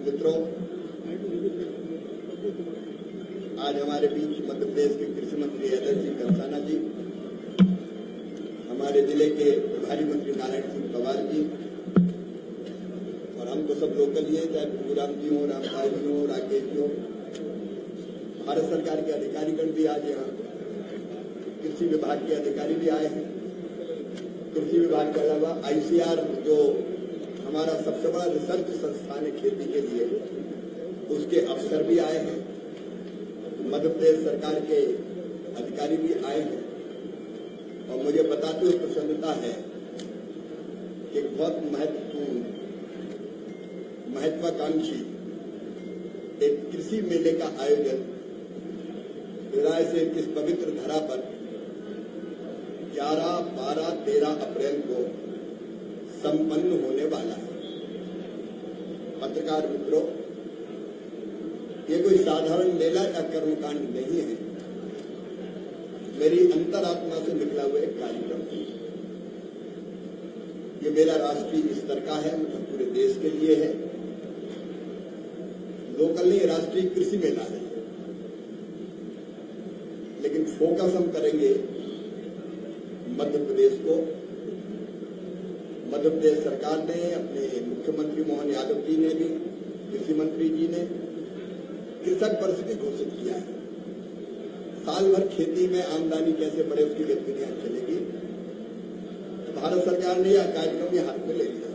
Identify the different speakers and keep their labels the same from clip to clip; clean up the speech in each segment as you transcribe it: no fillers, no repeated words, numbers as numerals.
Speaker 1: मित्रों, आज हमारे बीच मध्य प्रदेश के कृषि मंत्री हैदर सिंह कंसाना जी, हमारे जिले के प्रभारी मंत्री नारायण सिंह पवार जी, और हम तो सब लोकल ही हैं, चाहे गुरुराम जी हो, रामपाल जी हो, राकेश जी हो। भारत सरकार के अधिकारीगण भी आज यहाँ, कृषि विभाग के अधिकारी भी आए हैं। कृषि विभाग के अलावा ICAR जो हमारा सबसे बड़ा रिसर्च संस्थान है खेती के लिए, उसके अफसर भी आए हैं। मध्य प्रदेश सरकार के अधिकारी भी आए हैं और मुझे बताते हुए प्रसन्नता है कि बहुत महत्वाकांक्षी एक कृषि मेले का आयोजन रायसेन की इस पवित्र धरा पर 11, 12, 13 अप्रैल को संपन्न होने वाला है। पत्रकार मित्रों, ये कोई साधारण मेला या कर्मकांड नहीं है, मेरी अंतरात्मा से निकला हुआ एक कार्यक्रम है। ये मेरा राष्ट्रीय स्तर का है, मतलब पूरे देश के लिए है। लोकल नहीं, राष्ट्रीय कृषि मेला है, लेकिन फोकस हम करेंगे मध्य प्रदेश को। मध्य प्रदेश सरकार ने, अपने मुख्यमंत्री मोहन यादव जी ने भी, कृषि मंत्री जी ने कृषक वर्ष भी घोषित किया है। साल भर खेती में आमदनी कैसे बढ़े उसकी गतिविधियां चलेगी। तो भारत सरकार ने यह कार्यक्रम ये हाथ में ले लिया।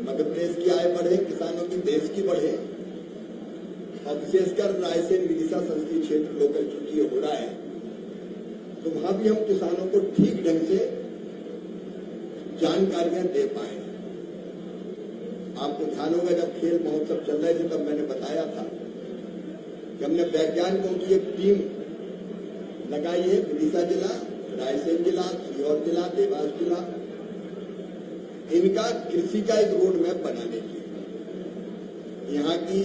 Speaker 1: मध्य प्रदेश की आय बढ़े, किसानों की, देश की बढ़े, और विशेषकर रायसेन विदिशा संसदीय क्षेत्र लोकल चूंकि हो रहा है, तो वहां भी हम किसानों को ठीक ढंग से जानकारियां दे पाए। आपको ध्यान होगा जब खेल महोत्सव चल रहे थे तब मैंने बताया था कि हमने वैज्ञानिकों की एक टीम लगाई है। विदिशा जिला, रायसेन जिला, सीहोर जिला, देवास जिला, इनका कृषि का एक रोड मैप बनाने की, यहाँ की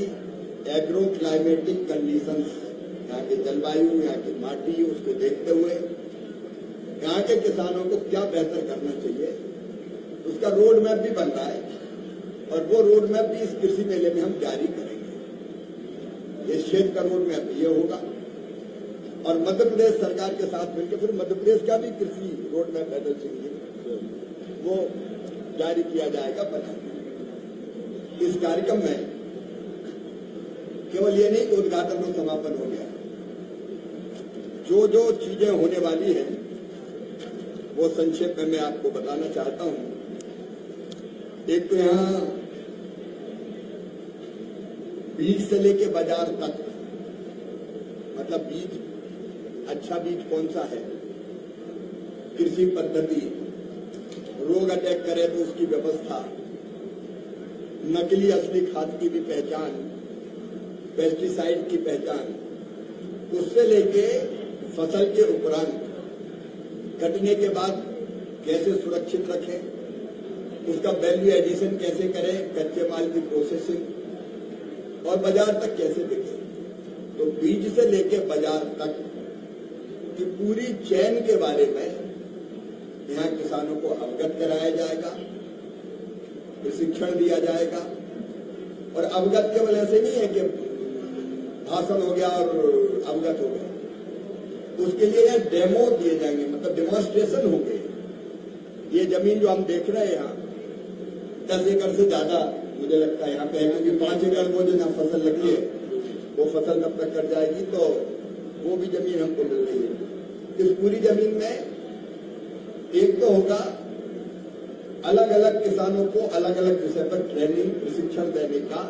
Speaker 1: एग्रो क्लाइमेटिक कंडीशंस, यहाँ की जलवायु, यहाँ की माटी, उसको देखते हुए यहाँ के किसानों को क्या बेहतर करना चाहिए, उसका रोड मैप भी बन रहा है। और वो रोड मैप भी इस कृषि मेले में हम जारी करेंगे। इस क्षेत्र का रोड मैप ये होगा और मध्य प्रदेश सरकार के साथ मिलकर फिर मध्य प्रदेश का भी कृषि रोड मैप हैदर सिंह जी वो जारी किया जाएगा, बना। इस कार्यक्रम में केवल ये नहीं कि उद्घाटन और समापन हो गया, जो जो चीजें होने वाली हैं वो संक्षेप में मैं आपको बताना चाहता हूं। एक तो यहां बीज से लेके बाजार तक, मतलब बीज, अच्छा बीज कौन सा है, कृषि पद्धति, रोग अटैक करे तो उसकी व्यवस्था, नकली असली खाद की भी पहचान, पेस्टिसाइड की पहचान, उससे लेके फसल के उपरांत कटने के बाद कैसे सुरक्षित रखें, उसका वैल्यू एडिशन कैसे करें, कच्चे माल की प्रोसेसिंग, और बाजार तक कैसे बिके। तो बीज से लेके बाजार तक की पूरी चेन के बारे में यहाँ किसानों को अवगत कराया जाएगा, प्रशिक्षण दिया जाएगा। और अवगत केवल ऐसे नहीं है कि भाषण हो गया और अवगत हो गया, उसके लिए यह डेमो दिए जाएंगे, मतलब डेमोन्स्ट्रेशन होंगे। ये जमीन जो हम देख रहे हैं यहाँ 10 एकड़ से ज्यादा मुझे लगता है यहाँ पे है, क्योंकि 5 एकड़ वो जो ना फसल लगी है वो फसल कब तक कट जाएगी, तो वो भी जमीन हमको मिल रही है। इस पूरी जमीन में एक तो होगा अलग अलग किसानों को अलग अलग विषय पर ट्रेनिंग, प्रशिक्षण देने का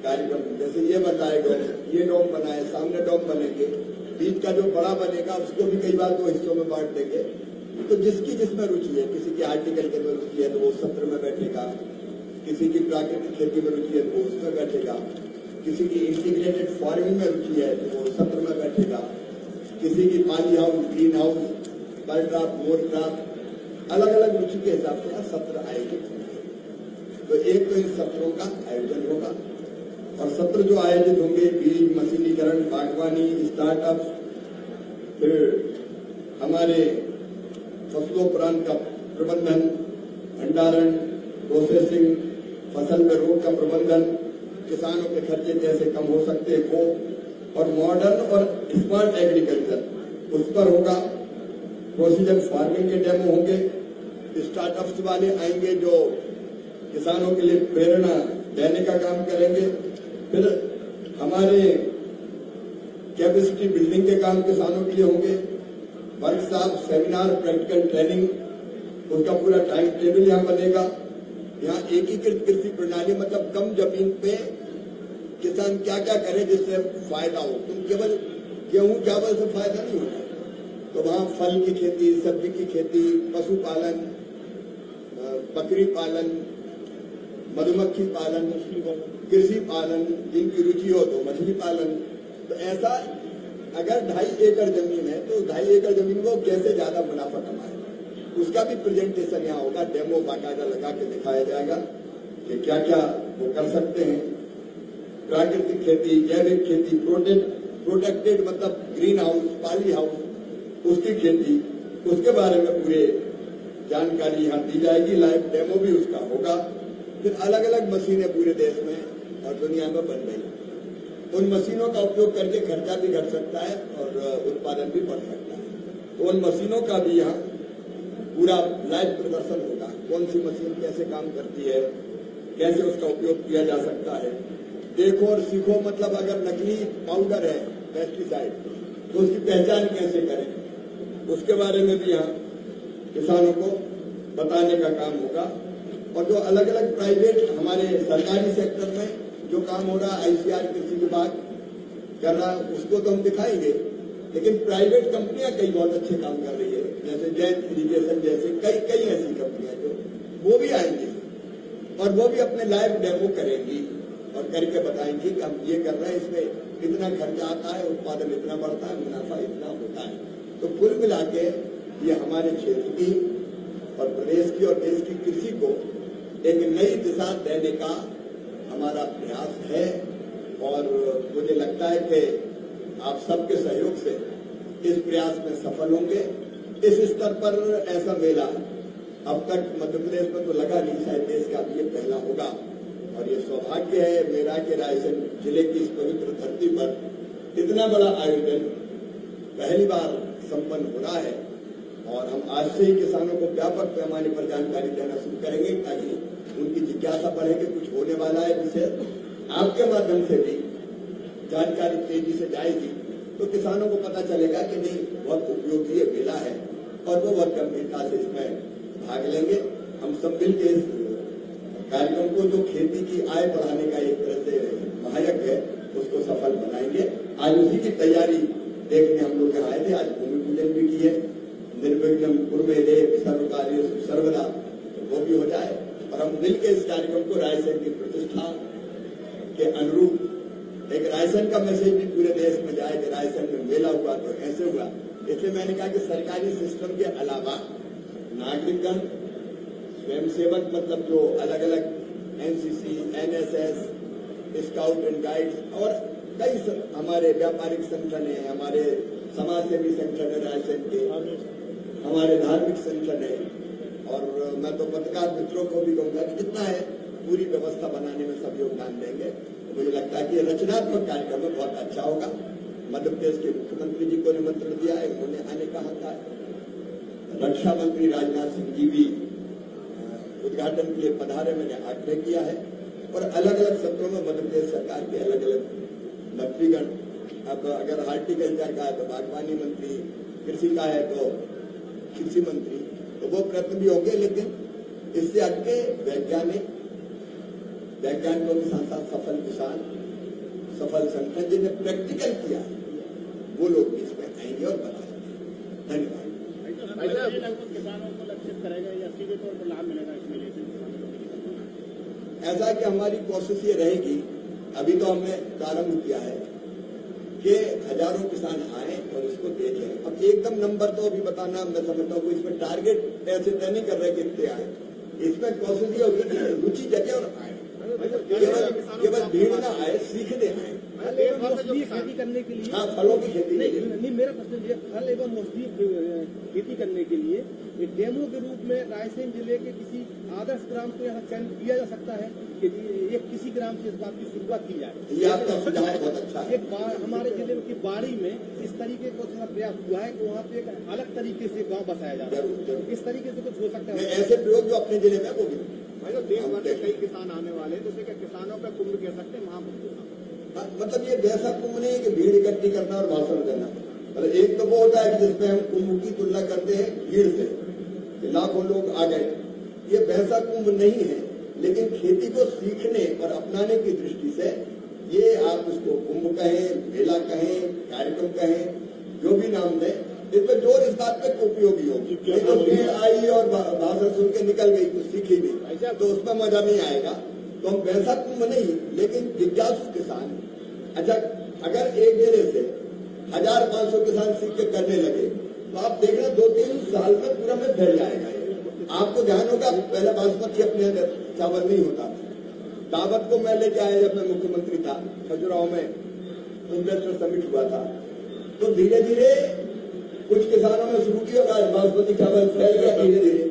Speaker 1: कार्यक्रम। जैसे ये बताएगा, ये डोम बनाए, सामने डोम बनेंगे, बीज का जो बड़ा बनेगा उसको भी कई बार 2 हिस्सों में बांट देंगे। तो जिसकी जिसमें रुचि है, किसी की हार्टिकल्चर में रुचि है तो वो सत्र में बैठेगा, किसी की प्राकृतिक खेती में रुचि है तो वो उसमें बैठेगा, किसी की इंटीग्रेटेड फार्मिंग में रुचि है तो वो सत्र में बैठेगा, किसी की polyhouse, greenhouse, bird draft, मोर ड्राफ्ट, अलग अलग रुचि के हिसाब से सत्र आयोजित होंगे। तो एक तो इन सत्रों का आयोजन होगा, और सत्र जो आयोजित होंगे, बीज, मशीनीकरण, बागवानी, स्टार्टअप, फिर हमारे फसलोपरांत का प्रबंधन, भंडारण, प्रोसेसिंग, फसल में रोग का प्रबंधन, किसानों के खर्चे कैसे कम हो सकते हैं वो, और मॉडर्न और स्मार्ट एग्रीकल्चर उस पर होगा। प्रोसीजर फार्मिंग के डेमो होंगे, स्टार्टअप्स वाले आएंगे जो किसानों के लिए प्रेरणा देने का काम करेंगे। फिर हमारे कैपेसिटी बिल्डिंग के काम किसानों के लिए होंगे, वर्कशॉप, सेमिनार, प्रैक्टिकल ट्रेनिंग, उनका पूरा टाइम टेबल यहाँ बनेगा। यहाँ एकीकृत कृषि प्रणाली मतलब कम जमीन पे किसान क्या क्या करे जिससे फायदा हो। तुम केवल गेहूं चावल से फायदा नहीं होता, तो वहाँ फल की खेती, सब्जी की खेती, पशुपालन, बकरी पालन, मधुमक्खी पालन, कृषि पालन, जिनकी रुचि हो तो मछली पालन। तो ऐसा अगर 2.5 एकड़ जमीन है तो 2.5 एकड़ जमीन को कैसे ज्यादा मुनाफा कमाए, उसका भी प्रेजेंटेशन यहाँ होगा। डेमो बाकायदा लगा के दिखाया जाएगा कि क्या क्या वो कर सकते हैं। प्राकृतिक खेती, जैविक खेती, प्रोटेक्टेड मतलब ग्रीन हाउस, पॉली हाउस, उसकी खेती, उसके बारे में पूरे जानकारी यहाँ दी जाएगी। लाइव डेमो भी उसका होगा। फिर अलग अलग मशीनें पूरे देश में और दुनिया में बन रही, उन मशीनों का उपयोग करके खर्चा भी घट सकता है और उत्पादन भी बढ़ सकता है। तो उन मशीनों का भी यहाँ पूरा लाइव प्रदर्शन होगा। कौन सी मशीन कैसे काम करती है, कैसे उसका उपयोग किया जा सकता है। देखो और सीखो मतलब अगर नकली पाउडर है, पेस्टिसाइड, तो उसकी पहचान कैसे करें, उसके बारे में भी यहाँ किसानों को बताने का काम होगा। और जो अलग अलग प्राइवेट हमारे सरकारी सेक्टर में जो काम हो रहा, आईसीआर कृषि विभाग कर रहा, उसको तो हम दिखाएंगे, लेकिन प्राइवेट कंपनियां कई बहुत अच्छे काम कर रही है, जैसे जैन इरिगेशन जैसे कई ऐसी कंपनियां जो वो भी आएंगी और वो भी अपने लाइव डेमो करेंगी और करके बताएंगी कि हम ये कर रहे हैं, इसमें इतना खर्चा आता है, उत्पादन इतना बढ़ता है, मुनाफा इतना होता है। तो कुल मिला के ये हमारे क्षेत्र की और प्रदेश की और देश की कृषि को एक नई दिशा देने का हमारा प्रयास है। और मुझे लगता है कि आप सबके सहयोग से इस प्रयास में सफल होंगे। इस स्तर पर ऐसा मेला अब तक मध्य प्रदेश में तो लगा नहीं, शायद देश का भी ये पहला होगा। और ये सौभाग्य है मेरा कि रायसेन जिले की इस पवित्र धरती पर इतना बड़ा आयोजन पहली बार संपन्न हो रहा है। और हम आज से ही किसानों को व्यापक पैमाने पर जानकारी देना शुरू करेंगे ताकि उनकी जिज्ञासा बढ़े कि कुछ होने वाला है, जिसे आपके माध्यम से भी जानकारी तेजी से जाएगी तो किसानों को पता चलेगा कि नहीं बहुत उपयोगी ये मेला है और वो बहुत गंभीरता से इसमें भाग लेंगे। हम सब मिलकर इस कार्यक्रम को जो खेती की आय बढ़ाने का एक तरह से सहायक है उसको सफल बनाएंगे। आज उसी की तैयारी देखने हम लोग यहाँ आए थे। आज भूमि पूजन भी किए, निर्विघ्न कुर्मे देव सर्वकार्य सर्वदा, वो भी हो जाए और हम मिलकर इस कार्यक्रम को रायसेन की प्रतिष्ठा के अनुरूप एक रायसेन का मैसेज भी पूरे देश में जाए कि रायसेन में मेला हुआ तो ऐसे हुआ। इसलिए मैंने कहा कि सरकारी सिस्टम के अलावा नागरिकगण, स्वयंसेवक मतलब जो अलग अलग NCC, NSS, scout and guides और कई हमारे व्यापारिक संगठन है, हमारे समाजसेवी संगठन है रायसेन के, हमारे धार्मिक संगठन है। और मैं तो पत्रकार मित्रों को भी कहूंगा कि जितना है पूरी व्यवस्था बनाने में सब योगदान देंगे। मुझे लगता है कि रचनात्मक कार्यक्रम में बहुत अच्छा होगा। मध्य प्रदेश के मुख्यमंत्री जी को निमंत्रण दिया है, उन्होंने आने कहा था। रक्षा मंत्री राजनाथ सिंह जी भी उद्घाटन के लिए पधारे, मैंने आग्रह किया है। और अलग अलग सत्रों में मध्य प्रदेश सरकार के अलग अलग मंत्रीगण, अब अगर हार्टिकल्चर का है तो बागवानी मंत्री, कृषि का है तो कृषि मंत्री, तो वो प्रयत्न भी होंगे। लेकिन इससे आगे वैज्ञानिकों के साथ साथ सफल किसान, सफल संगठन जिन्हें प्रैक्टिकल किया वो लोग भी इसमें आएंगे और बताएंगे। धन्यवाद।
Speaker 2: किसानों को लक्षित करेगा या सीधे तौर पर लाभ मिलेगा इस मेले से?
Speaker 1: ऐसा कि हमारी कोशिश ये रहेगी, अभी तो हमने प्रारंभ किया है कि हजारों किसान आए और इसको देखें। अब एकदम नंबर तो अभी बताना मैं समझता हूँ, इसमें टारगेट ऐसे तय नहीं कर रहे कि इतने आए। इसमें कोशिश ये होगी कि रुचि जगे और आए। केवल भीड़ ना आए, सीखने आए।
Speaker 2: मौसमी खेती करने के लिए
Speaker 1: हाँ, फलों की खेती के लिए।
Speaker 2: नहीं, मेरा प्रश्न ये फल एवं मौसमी खेती करने के लिए एक डेमो के रूप में रायसेन जिले के किसी आदर्श ग्राम को यहाँ चयन किया जा सकता है कि ये किसी ग्राम से इस बात की शुरुआत की जाए।
Speaker 1: ये आपका सुझाव बहुत अच्छा है।
Speaker 2: हमारे जिले की बाड़ी में इस तरीके का थोड़ा प्रयास हुआ है कि वहाँ पे एक अलग तरीके से गांव बसाया जा रहा है। इस तरीके से कुछ हो सकता है।
Speaker 1: ऐसे प्रयोग जो अपने जिले में वो भी
Speaker 2: देश भर से कई किसान आने वाले हैं, तो उसे क्या किसानों का कुंभ कह सकते हैं महाकुंभ?
Speaker 1: मतलब ये वैसा कुंभ नहीं है कि भीड़ इकट्ठी करना और भाषण देना। मतलब एक तो वो होता है कि जिसमें हम कुंभ की तुलना करते हैं भीड़ से, कि लाखों लोग आ गए। ये वैसा कुंभ नहीं है, लेकिन खेती को सीखने और अपनाने की दृष्टि से ये आप उसको कुंभ कहें, मेला कहें, कार्यक्रम कहें, जो भी नाम दें, इसमें जोर इस बात पे उपयोगी होगी। तो भीड़ आई और भाषण सुन के निकल गई, कुछ सीखी नहीं, तो उसमें मजा नहीं आएगा। तो हम वैसा कुंभ नहीं, लेकिन जिज्ञासु किसान। अच्छा, अगर एक जिले से 1500 किसान सीख के करने लगे, तो आप देखना 2-3 साल में पूरा में फैल जाएगा। आपको ध्यान होगा, पहले बासमती अपने अंदर चावल नहीं होता था। दावत को मैं लेके आया जब मैं मुख्यमंत्री था, खजुराहो में इन्वेस्टर समिट हुआ था, तो धीरे धीरे कुछ किसानों ने शुरू किया, आज बासमती चावल फैल गया धीरे धीरे।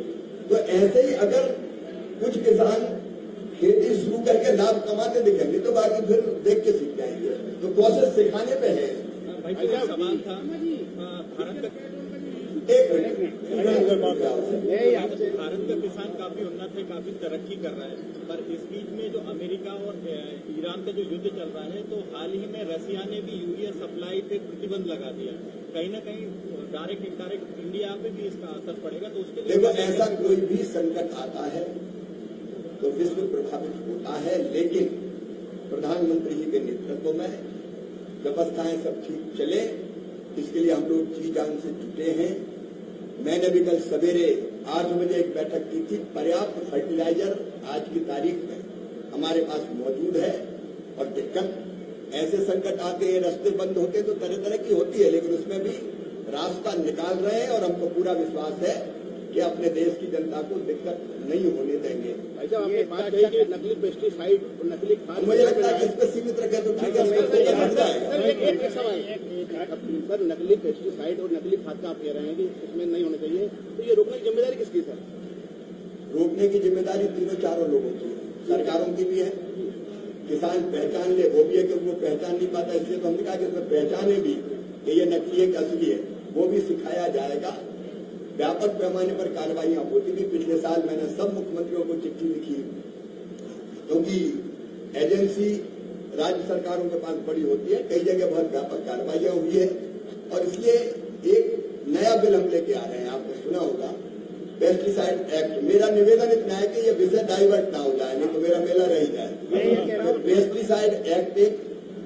Speaker 1: तो ऐसे ही अगर कुछ किसान खेती शुरू करके लाभ कमाते दिखेंगे, तो बाकी फिर देख के सीख जाएंगे। तो प्रोसेस सिखाने पे है।
Speaker 3: सवाल था भारत का किसान काफी उन्नत है, काफी तरक्की कर रहा है, पर इस बीच में जो अमेरिका और ईरान का जो युद्ध चल रहा है, तो हाल ही में रसिया ने भी यूरिया सप्लाई पे प्रतिबंध लगा दिया। कहीं न कहीं डायरेक्ट इनडायरेक्ट इंडिया पे भी इसका असर पड़ेगा। तो उसके लिए
Speaker 1: देखो, ऐसा कोई भी संकट आता है तो विश्व प्रभावित होता है, लेकिन प्रधानमंत्री जी के नेतृत्व में व्यवस्थाएं सब ठीक चले, इसके लिए हम लोग जी जान से जुटे हैं। मैंने भी कल सवेरे 8 बजे एक बैठक की थी। पर्याप्त फर्टिलाइजर आज की तारीख में हमारे पास मौजूद है, और दिक्कत ऐसे संकट आते हैं, रास्ते बंद होते हैं, तो तरह तरह की होती है, लेकिन उसमें भी रास्ता निकाल रहे हैं, और हमको पूरा विश्वास है कि अपने देश की जनता को दिक्कत नहीं होने देंगे।
Speaker 2: आपने बात कही कि नकली पेस्टिसाइड और नकली खाद,
Speaker 1: मुझे लगता है कि इस पर सीमित रखें तो ठीक है।
Speaker 2: एक सवाल सर, नकली पेस्टिसाइड और नकली खाद का आप कह रहे हैं कि इसमें नहीं होना चाहिए, तो ये रोकने की जिम्मेदारी किसकी सर?
Speaker 1: रोकने की जिम्मेदारी 3-4 लोगों की, सरकारों की भी है। किसान पहचान ले, वो भी है कि वो पहचान नहीं पाता, इसलिए तो हमने कहा कि इसमें पहचाने भी कि ये नकली है कि असली है, वो भी सिखाया जाएगा। व्यापक पैमाने पर कार्रवाइयां होती थी। पिछले साल मैंने सब मुख्यमंत्रियों को चिट्ठी लिखी, क्योंकि एजेंसी राज्य सरकारों के पास बड़ी होती है, कई जगह बहुत व्यापक कार्रवाइयां हुई है, और इसलिए एक नया बिल हम लेके आ रहे हैं। आपने सुना होगा पेस्टिसाइड एक्ट। मेरा निवेदन इतना है कि ये विषय डाइवर्ट ना हो जाए, नहीं तो मेरा मेला रह जाए। तो पेस्टिसाइड एक्ट एक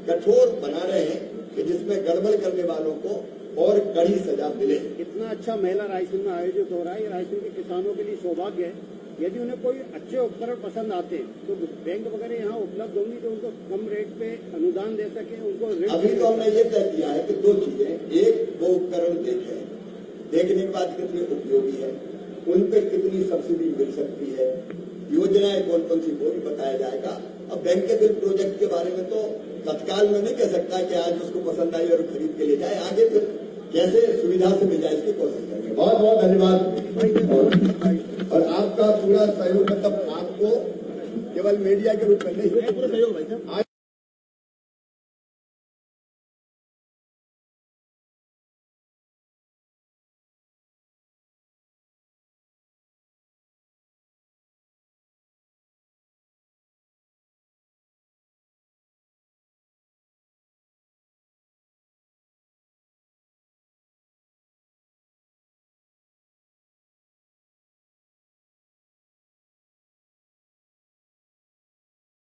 Speaker 1: कठोर बना रहे हैं कि जिसमें गड़बड़ करने वालों को और कड़ी सजा मिले।
Speaker 2: इतना अच्छा मेला रायसेन में आयोजित हो रहा है, रायसेन के किसानों के लिए सौभाग्य है। यदि उन्हें कोई अच्छे उपकरण पसंद आते हैं, तो बैंक वगैरह यहाँ उपलब्ध होंगी, तो उनको कम रेट पे अनुदान दे सके, उनको ऋण।
Speaker 1: अभी तो हमने ये तय किया है कि 2 चीजें, एक वो उपकरण देखें, देखने के बाद कितने उपयोगी है, उन पे कितनी सब्सिडी मिल सकती है, योजनाएं कौन कौन सी वो भी बताया जाएगा। अब बैंक के बिल प्रोजेक्ट के बारे में तो तत्काल में नहीं कह सकता कि आज उसको पसंद आई और खरीद के ले जाए, आगे फिर कैसे सुविधा से मिल जाए इसकी कोशिश करेंगे। बहुत बहुत धन्यवाद, और आपका पूरा सहयोग, मतलब आपको केवल मीडिया के रूप में नहीं,
Speaker 2: पूरा सहयोग भाई साहब।